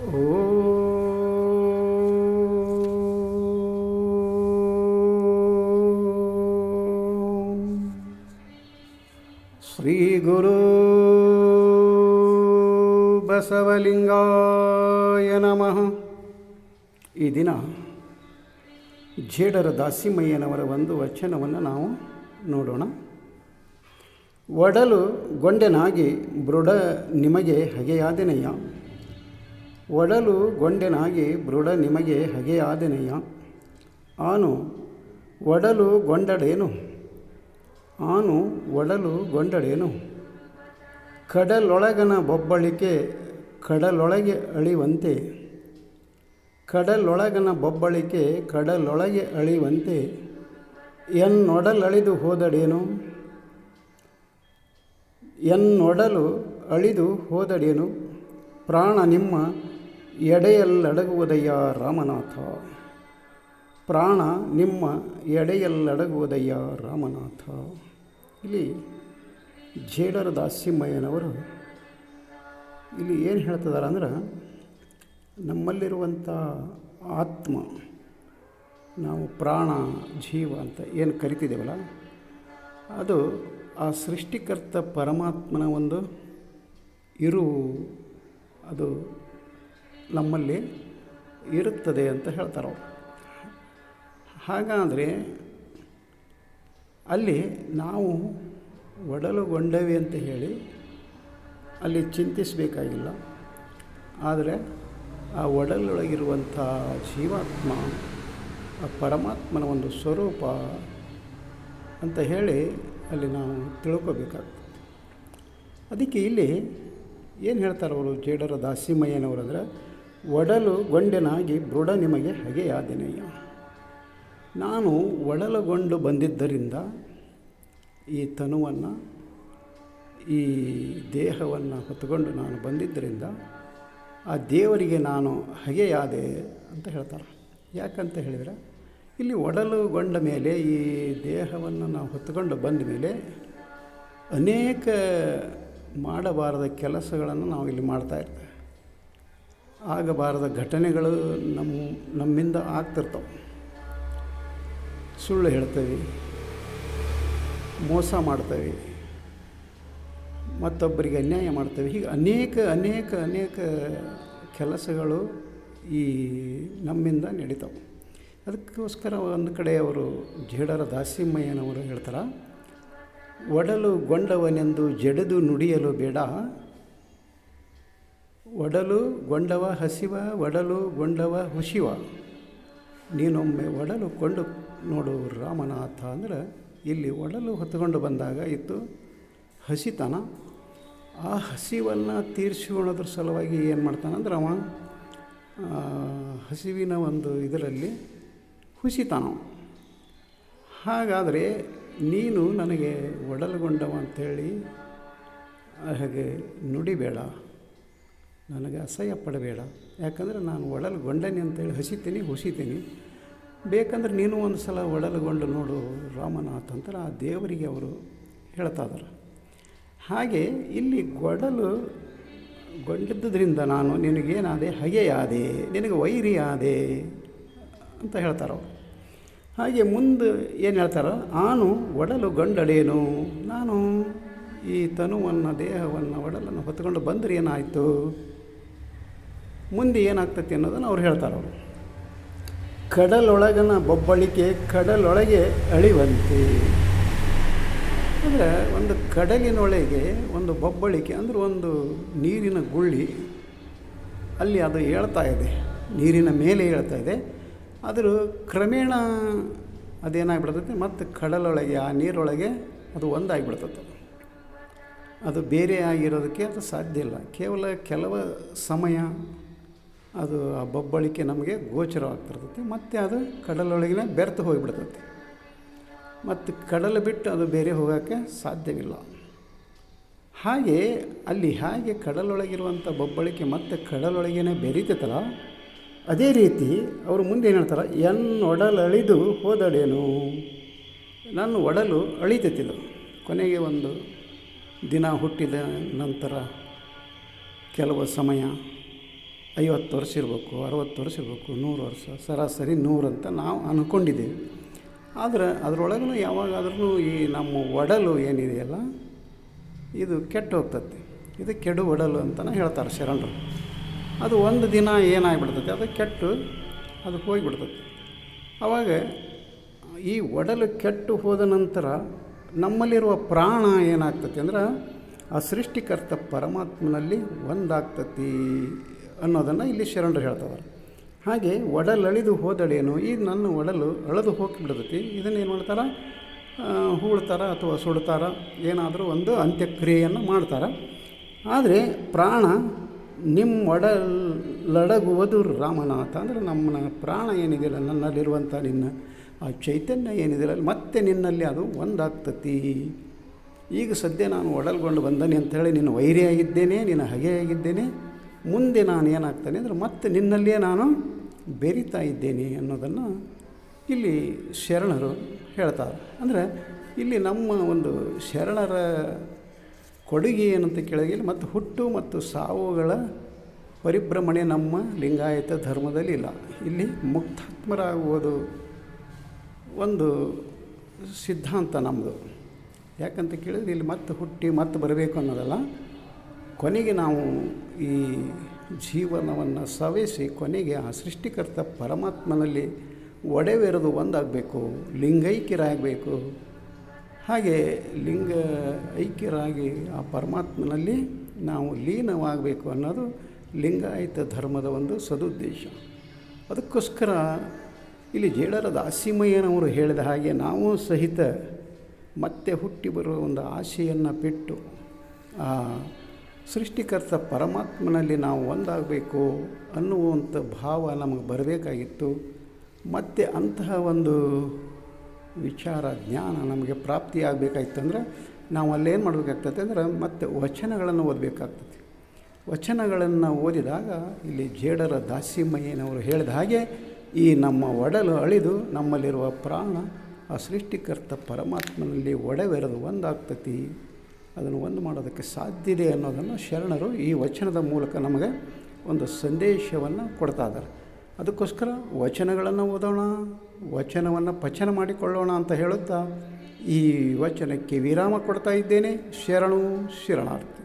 ಶ್ರೀ ಗುರು ಬಸವಲಿಂಗಾಯ ನಮಃ. ಈ ದಿನ ಜೇಡರ ದಾಸಿಮಯ್ಯನವರ ಒಂದು ವಚನವನ್ನು ನಾವು ನೋಡೋಣ. ಒಡಲು ಗೊಂಡೆನಾಗಿ ಬೃಢ ನಿಮಗೆ ಹಗೆಯಾದೆನಯ್ಯ. ಒಡಲು ಗೊಂಡೆನಾಗಿ ಬೃಢ ನಿಮಗೆ ಹಗೆಯಾದೆನಯ್ಯ. ಆನು ಒಡಲು ಗೊಂಡಡೇನು, ಆನು ಒಡಲು ಗೊಂಡಡೇನು. ಕಡಲೊಳಗನ ಬೊಬ್ಬಳಿಕೆ ಕಡಲೊಳಗೆ ಅಳಿವಂತೆ, ಕಡಲೊಳಗನ ಬೊಬ್ಬಳಿಕೆ ಕಡಲೊಳಗೆ ಅಳಿವಂತೆ. ಎನ್ನೊಡಲಳಿದು ಹೋದಡೇನು, ಎನ್ನೊಡಲು ಅಳಿದು ಹೋದಡೇನು. ಪ್ರಾಣ ನಿಮ್ಮ ಎಡೆಯಲ್ಲಡಗುವುದಯ್ಯ ರಾಮನಾಥ, ಪ್ರಾಣ ನಿಮ್ಮ ಎಡೆಯಲ್ಲಡಗುವುದಯ್ಯ ರಾಮನಾಥ. ಇಲ್ಲಿ ಜೇಡರ ದಾಸಿಮಯ್ಯನವರು ಇಲ್ಲಿ ಏನು ಹೇಳ್ತಿದ್ದಾರೆ ಅಂದ್ರೆ, ನಮ್ಮಲ್ಲಿರುವಂಥ ಆತ್ಮ, ನಾವು ಪ್ರಾಣ ಜೀವ ಅಂತ ಏನು ಕರಿತಿದ್ದೇವಲ್ಲ, ಅದು ಆ ಸೃಷ್ಟಿಕರ್ತ ಪರಮಾತ್ಮನ ಒಂದು ಅದು ನಮ್ಮಲ್ಲಿ ಇರುತ್ತದೆ ಅಂತ ಹೇಳ್ತಾರೆ ಅವರು. ಹಾಗಾದರೆ ಅಲ್ಲಿ ನಾವು ಒಡಲುಗೊಂಡವೆ ಅಂತ ಹೇಳಿ ಅಲ್ಲಿ ಚಿಂತಿಸಬೇಕಾಗಿಲ್ಲ. ಆದರೆ ಆ ಒಡಲೊಳಗಿರುವಂಥ ಜೀವಾತ್ಮ ಆ ಪರಮಾತ್ಮನ ಒಂದು ಸ್ವರೂಪ ಅಂತ ಹೇಳಿ ಅಲ್ಲಿ ನಾವು ತಿಳ್ಕೋಬೇಕಾಗ್ತದೆ. ಅದಕ್ಕೆ ಇಲ್ಲಿ ಏನು ಹೇಳ್ತಾರೆ ಅವರು ಜೇಡರ ದಾಸಿಮಯ್ಯನವರು ಅಂದರೆ, ಒಡಲು ಗೊಂಡೆನಾಗಿ ಬೃಢ ನಿಮಗೆ ಹಗೆಯಾದೆನಯ್ಯ. ನಾನು ಒಡಲುಗೊಂಡು ಬಂದಿದ್ದರಿಂದ ಈ ತನುವನ್ನು, ಈ ದೇಹವನ್ನು ಹೊತ್ತುಕೊಂಡು ನಾನು ಬಂದಿದ್ದರಿಂದ ಆ ದೇವರಿಗೆ ನಾನು ಹಗೆಯಾದೆ ಅಂತ ಹೇಳ್ತಾರೆ. ಯಾಕಂತ ಹೇಳಿದರೆ, ಇಲ್ಲಿ ಒಡಲುಗೊಂಡ ಮೇಲೆ ಈ ದೇಹವನ್ನು ನಾವು ಹೊತ್ತುಕೊಂಡು ಬಂದ ಮೇಲೆ ಅನೇಕ ಮಾಡಬಾರದ ಕೆಲಸಗಳನ್ನು ನಾವು ಇಲ್ಲಿ ಮಾಡ್ತಾಯಿರ್ತೇವೆ. ಆಗಬಾರದ ಘಟನೆಗಳು ನಮ್ಮಿಂದ ಆಗ್ತಿರ್ತವೆ. ಸುಳ್ಳು ಹೇಳ್ತೇವೆ, ಮೋಸ ಮಾಡ್ತೇವೆ, ಮತ್ತೊಬ್ಬರಿಗೆ ಅನ್ಯಾಯ ಮಾಡ್ತೇವೆ. ಹೀಗೆ ಅನೇಕ ಅನೇಕ ಅನೇಕ ಕೆಲಸಗಳು ಈ ನಮ್ಮಿಂದ ನಡೀತಾವೆ. ಅದಕ್ಕೋಸ್ಕರ ಒಂದು ಕಡೆ ಅವರು ಜೇಡರ ದಾಸಿಮಯ್ಯನವರು ಹೇಳ್ತಾರೆ, ಒಡಲು ಗೊಂಡವನೆಂದು ಜಡೆದು ನುಡಿಯಲು ಬೇಡ. ಒಡಲು ಗೊಂಡವ ಹಸಿವ, ಒಡಲು ಗೊಂಡವ ಹುಸಿವ. ನೀನೊಮ್ಮೆ ಒಡಲು ಕೊಂಡು ನೋಡು ರಾಮನಾಥ. ಅಂದರೆ ಇಲ್ಲಿ ಒಡಲು ಹೊತ್ತುಕೊಂಡು ಬಂದಾಗ ಇತ್ತು ಹಸಿತನ. ಆ ಹಸಿವನ್ನು ತೀರಿಸಿಕೊಳ್ಳೋದ್ರ ಸಲುವಾಗಿ ಏನು ಮಾಡ್ತಾನಂದ್ರೆ ಅವ ಹಸಿವಿನ ಒಂದು ಇದರಲ್ಲಿ ಹುಸಿತಾನ. ಹಾಗಾದರೆ ನೀನು ನನಗೆ ಒಡಲುಗೊಂಡವ ಅಂಥೇಳಿ ಹಾಗೆ ನುಡಿಬೇಡ, ನನಗೆ ಅಸಹ್ಯ ಪಡಬೇಡ. ಯಾಕಂದರೆ ನಾನು ಒಡಲುಗೊಂಡನೆ ಅಂತೇಳಿ ಹಸಿತೀನಿ, ಹುಸಿತೀನಿ. ಬೇಕಂದ್ರೆ ನೀನು ಒಂದು ಸಲ ಒಡಲುಗೊಂಡು ನೋಡು ರಾಮನಾಥ ಅಂತಾರೆ ಆ ದೇವರಿಗೆ ಅವರು ಹೇಳ್ತಾ ಇದ್ದಾರೆ. ಹಾಗೆ ಇಲ್ಲಿ ಗೊಂಡಿದ್ದರಿಂದ ನಾನು ನಿನಗೇನಾದೆ, ಹಗೆಯಾದೆ, ನಿನಗೆ ವೈರಿಯಾದೆ ಅಂತ ಹೇಳ್ತಾರೆ ಅವರು. ಹಾಗೆ ಮುಂದೆ ಏನು ಹೇಳ್ತಾರೆ, ಆನು ಒಡಲುಗೊಂಡಡೇನು. ನಾನು ಈ ತನುವನ್ನು, ದೇಹವನ್ನು, ಒಡಲನ್ನು ಹೊತ್ಕೊಂಡು ಬಂದರೆ ಏನಾಯಿತು, ಮುಂದೆ ಏನಾಗ್ತೈತಿ ಅನ್ನೋದನ್ನು ಅವ್ರು ಹೇಳ್ತಾರೆ ಅವರು. ಕಡಲೊಳಗನ ಬೊಬ್ಬಳಿಕೆ ಕಡಲೊಳಗೆ ಅಳಿವಂತೆ. ಅಂದರೆ ಒಂದು ಕಡಲಿನೊಳಗೆ ಒಂದು ಬೊಬ್ಬಳಿಕೆ ಅಂದರೆ ಒಂದು ನೀರಿನ ಗುಳ್ಳಿ ಅಲ್ಲಿ ಅದು ಹೇಳ್ತಾ ಇದೆ, ನೀರಿನ ಮೇಲೆ ಹೇಳ್ತಾ ಇದೆ. ಆದರೂ ಕ್ರಮೇಣ ಅದೇನಾಗಿಬಿಡ್ತೈತೆ, ಮತ್ತು ಕಡಲೊಳಗೆ ಆ ನೀರೊಳಗೆ ಅದು ಒಂದಾಗಿಬಿಡ್ತದೆ. ಅದು ಬೇರೆ ಆಗಿರೋದಕ್ಕೆ ಅದು ಸಾಧ್ಯ ಇಲ್ಲ. ಕೇವಲ ಕೆಲವು ಸಮಯ ಅದು ಆ ಬೊಬ್ಬಳಿಕೆ ನಮಗೆ ಗೋಚರವಾಗ್ತಿರ್ತೈತಿ, ಮತ್ತು ಅದು ಕಡಲೊಳಗಿನ ಬೆರೆತು ಹೋಗಿಬಿಡ್ತೈತಿ. ಮತ್ತು ಕಡಲು ಬಿಟ್ಟು ಅದು ಬೇರೆ ಹೋಗೋಕ್ಕೆ ಸಾಧ್ಯವಿಲ್ಲ. ಹಾಗೆ ಅಲ್ಲಿ ಹಾಗೆ ಕಡಲೊಳಗಿರುವಂಥ ಬೊಬ್ಬಳಿಕೆ ಮತ್ತು ಕಡಲೊಳಗೇನೆ ಬೆರೀತೈತಲ್ಲ, ಅದೇ ರೀತಿ ಅವರು ಮುಂದೆ ಏನು ಹೇಳ್ತಾರೆ, ಎನ್ನೊಡಲಳಿದು ಹೋದಡೇನು. ನನ್ನ ಒಡಲು ಅಳಿತೈತಿದು. ಕೊನೆಗೆ ಒಂದು ದಿನ ಹುಟ್ಟಿದ ನಂತರ ಕೆಲವು ಸಮಯ 50 ವರ್ಷ ಇರಬೇಕು, 60 ವರ್ಷ ಇರಬೇಕು, 100 ವರ್ಷ, ಸರಾಸರಿ 100 ಅಂತ ನಾವು ಅಂದ್ಕೊಂಡಿದ್ದೀವಿ. ಆದರೆ ಅದರೊಳಗೂ ಯಾವಾಗಾದ್ರೂ ಈ ನಮ್ಮ ಒಡಲು ಏನಿದೆಯಲ್ಲ ಇದು ಕೆಟ್ಟು ಹೋಗ್ತದೆ. ಇದು ಕೆಡು ಒಡಲು ಅಂತಲೇ ಹೇಳ್ತಾರೆ ಶರಣರು. ಅದು ಒಂದು ದಿನ ಏನಾಗಿಬಿಡ್ತದೆ, ಅದು ಕೆಟ್ಟು ಅದು ಹೋಗಿಬಿಡ್ತದೆ. ಆವಾಗ ಈ ಒಡಲು ಕೆಟ್ಟು ಹೋದ ನಂತರ ನಮ್ಮಲ್ಲಿರುವ ಪ್ರಾಣ ಏನಾಗ್ತತಿ ಅಂದ್ರೆ ಆ ಸೃಷ್ಟಿಕರ್ತ ಪರಮಾತ್ಮನಲ್ಲಿ ಒಂದಾಗ್ತತಿ ಅನ್ನೋದನ್ನು ಇಲ್ಲಿ ಶರಣರು ಹೇಳ್ತಾರೆ. ಹಾಗೆ ಒಡಲಳಿದು ಹೋದಳೇನು, ಈ ನನ್ನ ಒಡಲು ಅಳೆದು ಹೋಗಿಬಿಡ್ತೈತಿ. ಇದನ್ನೇನು ಮಾಡ್ತಾರೆ, ಹೂಳ್ತಾರೆ ಅಥವಾ ಸುಡ್ತಾರೆ, ಏನಾದರೂ ಒಂದು ಅಂತ್ಯಕ್ರಿಯೆಯನ್ನು ಮಾಡ್ತಾರೆ. ಆದರೆ ಪ್ರಾಣ ನಿಮ್ಮ ಒಡಲಡಗುವುದು ರಾಮನಾಥ ಅಂದರೆ ನಮ್ಮ ಪ್ರಾಣ ಏನಿದೆಯಲ್ಲ, ನನ್ನಲ್ಲಿರುವಂಥ ನಿನ್ನ ಆ ಚೈತನ್ಯ ಏನಿದೆಯಲ್ಲ ಮತ್ತೆ ನಿನ್ನಲ್ಲಿ ಅದು ಒಂದಾಗ್ತತಿ. ಈಗ ಸದ್ಯ ನಾನು ಒಡಲ್ಗೊಂಡು ಬಂದನೆ ಅಂಥೇಳಿ ನಿನ್ನ ವೈರಿಯಾಗಿದ್ದೇನೆ, ನಿನ್ನ ಹಗೆಯಾಗಿದ್ದೇನೆ. ಮುಂದೆ ನಾನು ಏನಾಗ್ತಾನೆ ಅಂದರೆ ಮತ್ತೆ ನಿನ್ನಲ್ಲಿಯೇ ನಾನು ಬೆರಿತಾ ಇದ್ದೇನೆ ಅನ್ನೋದನ್ನು ಇಲ್ಲಿ ಶರಣರು ಹೇಳ್ತಾರೆ. ಅಂದರೆ ಇಲ್ಲಿ ನಮ್ಮ ಒಂದು ಶರಣರ ಕೊಡುಗೆ ಏನಂತ ಕೇಳಿದ್ರೆ ಮತ್ತು ಹುಟ್ಟು ಮತ್ತು ಸಾವುಗಳ ಪರಿಭ್ರಮಣೆ ನಮ್ಮ ಲಿಂಗಾಯತ ಧರ್ಮದಲ್ಲಿ ಇಲ್ಲ. ಇಲ್ಲಿ ಮುಕ್ತಾತ್ಮರಾಗುವುದು ಒಂದು ಸಿದ್ಧಾಂತ ನಮ್ಮದು. ಯಾಕಂತ ಕೇಳಿದ್ರೆ ಇಲ್ಲಿ ಮತ್ತೆ ಹುಟ್ಟಿ ಮತ್ತೆ ಬರಬೇಕು ಅನ್ನೋದಲ್ಲ. ಕೊನೆಗೆ ನಾವು ಈ ಜೀವನವನ್ನು ಸವೆಸಿ ಕೊನೆಗೆ ಆ ಸೃಷ್ಟಿಕರ್ತ ಪರಮಾತ್ಮನಲ್ಲಿ ಒಡೆವೆರೆದು ಒಂದಾಗಬೇಕು, ಲಿಂಗೈಕ್ಯರಾಗಬೇಕು. ಹಾಗೆ ಲಿಂಗ ಐಕ್ಯರಾಗಿ ಆ ಪರಮಾತ್ಮನಲ್ಲಿ ನಾವು ಲೀನವಾಗಬೇಕು ಅನ್ನೋದು ಲಿಂಗಾಯತ ಧರ್ಮದ ಒಂದು ಸದುದ್ದೇಶ. ಅದಕ್ಕೋಸ್ಕರ ಇಲ್ಲಿ ಜೇಡರ ದಾಸಿಮಯ್ಯನವರು ಹೇಳಿದ ಹಾಗೆ ನಾವು ಸಹಿತ ಮತ್ತೆ ಹುಟ್ಟಿ ಬರುವ ಒಂದು ಆಶೆಯನ್ನು ಬಿಟ್ಟು ಆ ಸೃಷ್ಟಿಕರ್ತ ಪರಮಾತ್ಮನಲ್ಲಿ ನಾವು ಒಂದಾಗಬೇಕು ಅನ್ನುವಂಥ ಭಾವ ನಮಗೆ ಬರಬೇಕಾಗಿತ್ತು. ಮತ್ತು ಅಂತಹ ಒಂದು ವಿಚಾರ ಜ್ಞಾನ ನಮಗೆ ಪ್ರಾಪ್ತಿಯಾಗಬೇಕಾಗಿತ್ತಂದ್ರೆ ನಾವು ಅಲ್ಲೇನು ಮಾಡಬೇಕಾಗ್ತದೆ ಅಂದರೆ ಮತ್ತೆ ವಚನಗಳನ್ನು ಓದಬೇಕಾಗ್ತದೆ. ವಚನಗಳನ್ನು ಓದಿದಾಗ ಇಲ್ಲಿ ಜೇಡರ ದಾಸಿಮಯ್ಯನವರು ಹೇಳಿದ ಹಾಗೆ ಈ ನಮ್ಮ ಒಡಲು ಅಳಿದು ನಮ್ಮಲ್ಲಿರುವ ಪ್ರಾಣ ಆ ಸೃಷ್ಟಿಕರ್ತ ಪರಮಾತ್ಮನಲ್ಲಿ ಒಡೆವೆರೆದು ಒಂದಾಗ್ತತಿ, ಅದನ್ನು ಒಂದು ಮಾಡೋದಕ್ಕೆ ಸಾಧ್ಯತೆ ಅನ್ನೋದನ್ನು ಶರಣರು ಈ ವಚನದ ಮೂಲಕ ನಮಗೆ ಒಂದು ಸಂದೇಶವನ್ನು ಕೊಡ್ತಾ ಇದ್ದಾರೆ. ಅದಕ್ಕೋಸ್ಕರ ವಚನಗಳನ್ನು ಓದೋಣ, ವಚನವನ್ನು ಪಚನ ಮಾಡಿಕೊಳ್ಳೋಣ ಅಂತ ಹೇಳುತ್ತಾ ಈ ವಚನಕ್ಕೆ ವಿರಾಮ ಕೊಡ್ತಾ ಇದ್ದೇನೆ. ಶರಣು ಶರಣಾರ್ಥಿ.